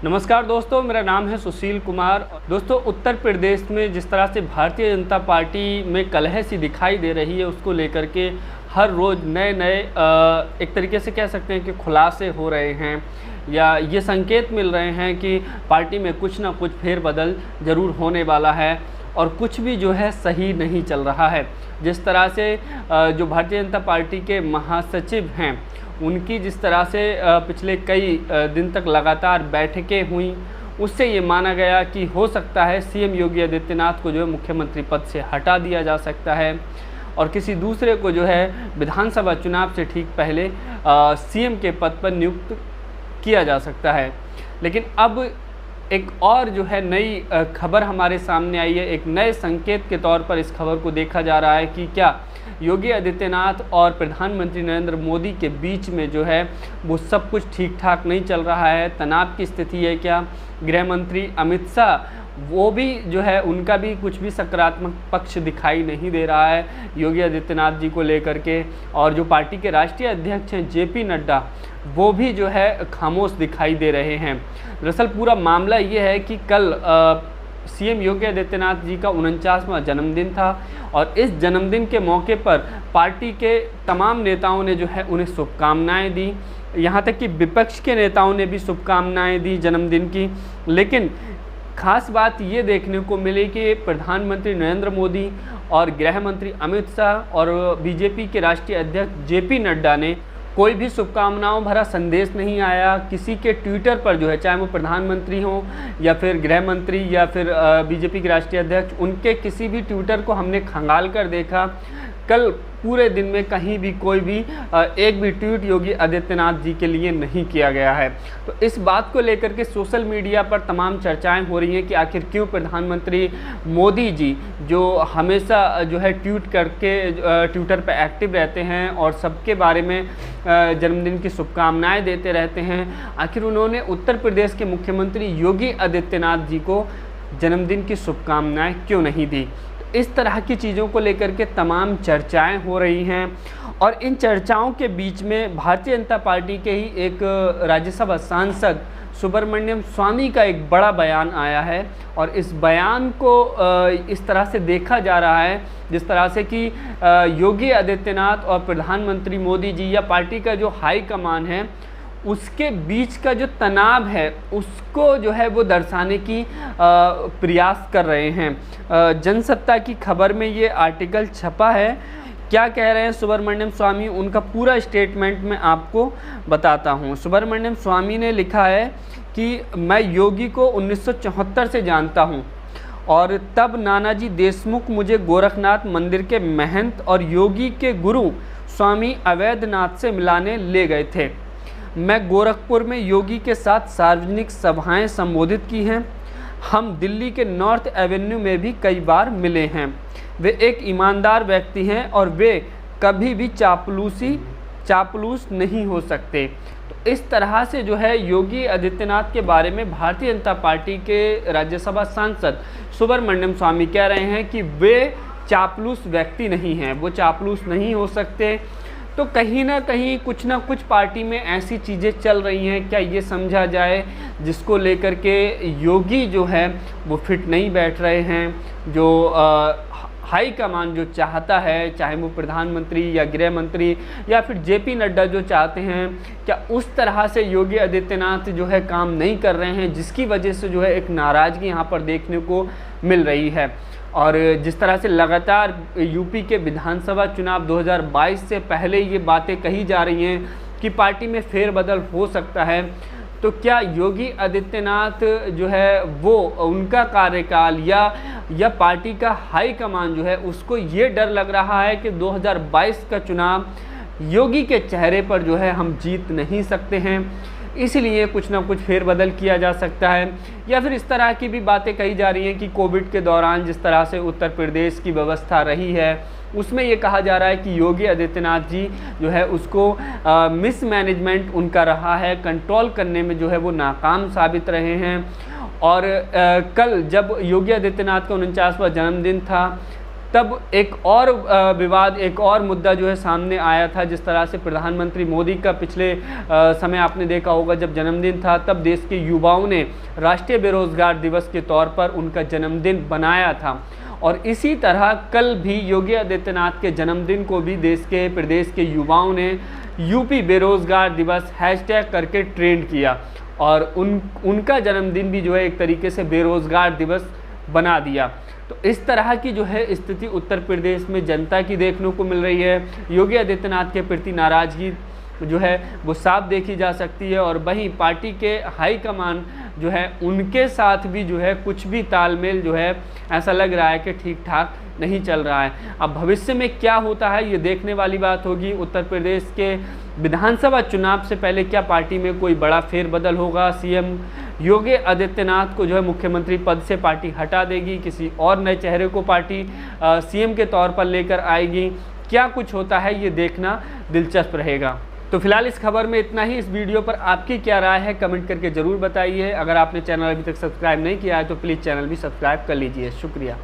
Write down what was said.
नमस्कार दोस्तों, मेरा नाम है सुशील कुमार। दोस्तों, उत्तर प्रदेश में जिस तरह से भारतीय जनता पार्टी में कलह सी दिखाई दे रही है, उसको लेकर के हर रोज़ नए नए एक तरीके से कह सकते हैं कि खुलासे हो रहे हैं या ये संकेत मिल रहे हैं कि पार्टी में कुछ ना कुछ फेरबदल ज़रूर होने वाला है और कुछ भी जो है सही नहीं चल रहा है। जिस तरह से जो भारतीय जनता पार्टी के महासचिव हैं, उनकी जिस तरह से पिछले कई दिन तक लगातार बैठकें हुई, उससे ये माना गया कि हो सकता है सीएम योगी आदित्यनाथ को जो है मुख्यमंत्री पद से हटा दिया जा सकता है और किसी दूसरे को जो है विधानसभा चुनाव से ठीक पहले सीएम के पद पर नियुक्त किया जा सकता है। लेकिन अब एक और जो है नई खबर हमारे सामने आई है। एक नए संकेत के तौर पर इस खबर को देखा जा रहा है कि क्या योगी आदित्यनाथ और प्रधानमंत्री नरेंद्र मोदी के बीच में जो है वो सब कुछ ठीक ठाक नहीं चल रहा है, तनाव की स्थिति है। क्या गृह मंत्री अमित शाह वो भी जो है उनका भी कुछ भी सकारात्मक पक्ष दिखाई नहीं दे रहा है योगी आदित्यनाथ जी को लेकर के, और जो पार्टी के राष्ट्रीय अध्यक्ष हैं जेपी नड्डा, वो भी जो है खामोश दिखाई दे रहे हैं। दरअसल पूरा मामला ये है कि कल सीएम योगी आदित्यनाथ जी का 49वां जन्मदिन था और इस जन्मदिन के मौके पर पार्टी के तमाम नेताओं ने जो है उन्हें शुभकामनाएं दी। यहाँ तक कि विपक्ष के नेताओं ने भी शुभकामनाएं दी जन्मदिन की। लेकिन खास बात ये देखने को मिली कि प्रधानमंत्री नरेंद्र मोदी और गृह मंत्री अमित शाह और बीजेपी के राष्ट्रीय अध्यक्ष जेपी नड्डा ने कोई भी शुभकामनाओं भरा संदेश नहीं आया। किसी के ट्विटर पर जो है, चाहे वो प्रधानमंत्री हों या फिर गृह मंत्री या फिर बीजेपी के राष्ट्रीय अध्यक्ष, उनके किसी भी ट्विटर को हमने खंगाल कर देखा। कल पूरे दिन में कहीं भी कोई भी एक भी ट्वीट योगी आदित्यनाथ जी के लिए नहीं किया गया है। तो इस बात को लेकर के सोशल मीडिया पर तमाम चर्चाएं हो रही हैं कि आखिर क्यों प्रधानमंत्री मोदी जी, जो हमेशा जो है ट्वीट करके ट्विटर पर एक्टिव रहते हैं और सबके बारे में जन्मदिन की शुभकामनाएं देते रहते हैं, आखिर उन्होंने उत्तर प्रदेश के मुख्यमंत्री योगी आदित्यनाथ जी को जन्मदिन की शुभकामनाएं क्यों नहीं दी। इस तरह की चीज़ों को लेकर के तमाम चर्चाएं हो रही हैं और इन चर्चाओं के बीच में भारतीय जनता पार्टी के ही एक राज्यसभा सांसद सुब्रमण्यम स्वामी का एक बड़ा बयान आया है और इस बयान को इस तरह से देखा जा रहा है जिस तरह से कि योगी आदित्यनाथ और प्रधानमंत्री मोदी जी या पार्टी का जो हाई कमान है उसके बीच का जो तनाव है उसको जो है वो दर्शाने की प्रयास कर रहे हैं। जनसत्ता की खबर में ये आर्टिकल छपा है। क्या कह रहे हैं सुब्रमण्यम स्वामी, उनका पूरा स्टेटमेंट मैं आपको बताता हूँ। सुब्रमण्यम स्वामी ने लिखा है कि मैं योगी को 1974 से जानता हूँ और तब नानाजी देशमुख मुझे गोरखनाथ मंदिर के महंत और योगी के गुरु स्वामी अवैधनाथ से मिलाने ले गए थे। मैं गोरखपुर में योगी के साथ सार्वजनिक सभाएं संबोधित की हैं। हम दिल्ली के नॉर्थ एवेन्यू में भी कई बार मिले हैं। वे एक ईमानदार व्यक्ति हैं और वे कभी भी चापलूस नहीं हो सकते। तो इस तरह से जो है योगी आदित्यनाथ के बारे में भारतीय जनता पार्टी के राज्यसभा सांसद सुब्रमण्यम स्वामी कह रहे हैं कि वे चापलूस व्यक्ति नहीं हैं, वो चापलूस नहीं हो सकते। तो कहीं ना कहीं कुछ ना कुछ पार्टी में ऐसी चीज़ें चल रही हैं, क्या ये समझा जाए, जिसको लेकर के योगी जो है वो फिट नहीं बैठ रहे हैं। जो हाई कमान जो चाहता है, चाहे वो प्रधानमंत्री या गृह मंत्री या फिर जेपी नड्डा जो चाहते हैं, क्या उस तरह से योगी आदित्यनाथ जो है काम नहीं कर रहे हैं, जिसकी वजह से जो है एक नाराज़गी यहाँ पर देखने को मिल रही है। और जिस तरह से लगातार यूपी के विधानसभा चुनाव 2022 से पहले ये बातें कही जा रही हैं कि पार्टी में फेरबदल हो सकता है, तो क्या योगी आदित्यनाथ जो है वो उनका कार्यकाल या पार्टी का हाई कमान जो है उसको ये डर लग रहा है कि 2022 का चुनाव योगी के चेहरे पर जो है हम जीत नहीं सकते हैं, इसलिए कुछ ना कुछ फेरबदल किया जा सकता है। या फिर इस तरह की भी बातें कही जा रही हैं कि कोविड के दौरान जिस तरह से उत्तर प्रदेश की व्यवस्था रही है उसमें ये कहा जा रहा है कि योगी आदित्यनाथ जी जो है उसको मिसमैनेजमेंट उनका रहा है, कंट्रोल करने में जो है वो नाकाम साबित रहे हैं। और कल जब योगी आदित्यनाथ का 49वां जन्मदिन था तब एक और विवाद, एक और मुद्दा जो है सामने आया था। जिस तरह से प्रधानमंत्री मोदी का पिछले समय आपने देखा होगा, जब जन्मदिन था तब देश के युवाओं ने राष्ट्रीय बेरोजगार दिवस के तौर पर उनका जन्मदिन बनाया था। और इसी तरह कल भी योगी आदित्यनाथ के जन्मदिन को भी प्रदेश के युवाओं ने यूपी बेरोजगार दिवस हैशटैग करके ट्रेंड किया और उनका जन्मदिन भी जो है एक तरीके से बेरोजगार दिवस बना दिया। तो इस तरह की जो है स्थिति उत्तर प्रदेश में जनता की देखने को मिल रही है। योगी आदित्यनाथ के प्रति नाराजगी जो है वो साफ देखी जा सकती है। और वहीं पार्टी के हाईकमान जो है उनके साथ भी जो है कुछ भी तालमेल जो है ऐसा लग रहा है कि ठीक ठाक नहीं चल रहा है। अब भविष्य में क्या होता है ये देखने वाली बात होगी। उत्तर प्रदेश के विधानसभा चुनाव से पहले क्या पार्टी में कोई बड़ा फेरबदल होगा? सीएम योगी आदित्यनाथ को जो है मुख्यमंत्री पद से पार्टी हटा देगी, किसी और नए चेहरे को पार्टी सीएम के तौर पर लेकर आएगी? क्या कुछ होता है ये देखना दिलचस्प रहेगा। तो फिलहाल इस खबर में इतना ही। इस वीडियो पर आपकी क्या राय है कमेंट करके ज़रूर बताइए। अगर आपने चैनल अभी तक सब्सक्राइब नहीं किया है तो प्लीज़ चैनल भी सब्सक्राइब कर लीजिए। शुक्रिया।